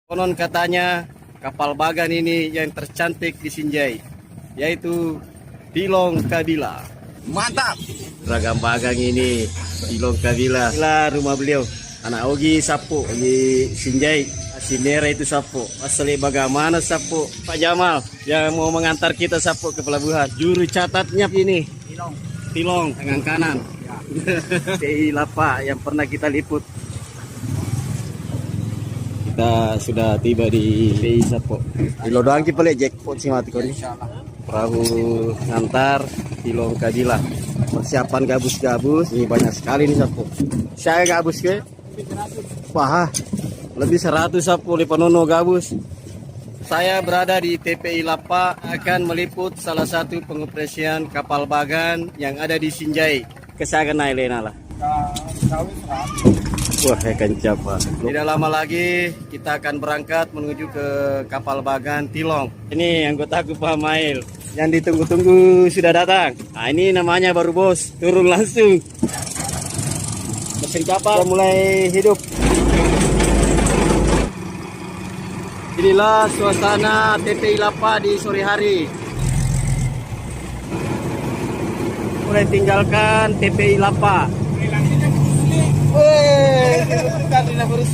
Konon katanya kapal bagan ini yang tercantik di Sinjai, yaitu Tilong Kabila. Mantap. Ragam bagang ini Tilong Kabila. Inilah rumah beliau. Anak Ogi Sapo di Sinjai. Sinera itu Sapo. Asli bagaimana Sapo? Pak Jamal yang mau mengantar kita Sapo ke pelabuhan. Juru catatnya ini. Tilong tangan kanan. TPI Lapa yang pernah kita liput. Kita sudah tiba di TPI Sapo. Di Lodoang kita lihat jackpot sih mati kau ini. Perahu ngantar Tilong Kabila. Persiapan gabus-gabus. Ini banyak sekali nih Sapo. Saya gabus ke? Wah, lebih 100 Sapo di Penono gabus. Saya berada di TPI Lapa akan meliput salah satu pengoperasian kapal bagan yang ada di Sinjai. Kesagan Nailena lah. Wah, kencap Pak. Tidak lama lagi kita akan berangkat menuju ke kapal bagan Tilong. Ini anggotaku Pak Mail. Yang ditunggu-tunggu sudah datang. Nah, ini namanya baru bos. Turun langsung. Mesin kapal mulai hidup. Inilah suasana TPI Lapa di sore hari. Mulai tinggalkan TPI Lapa. Weh, kita harus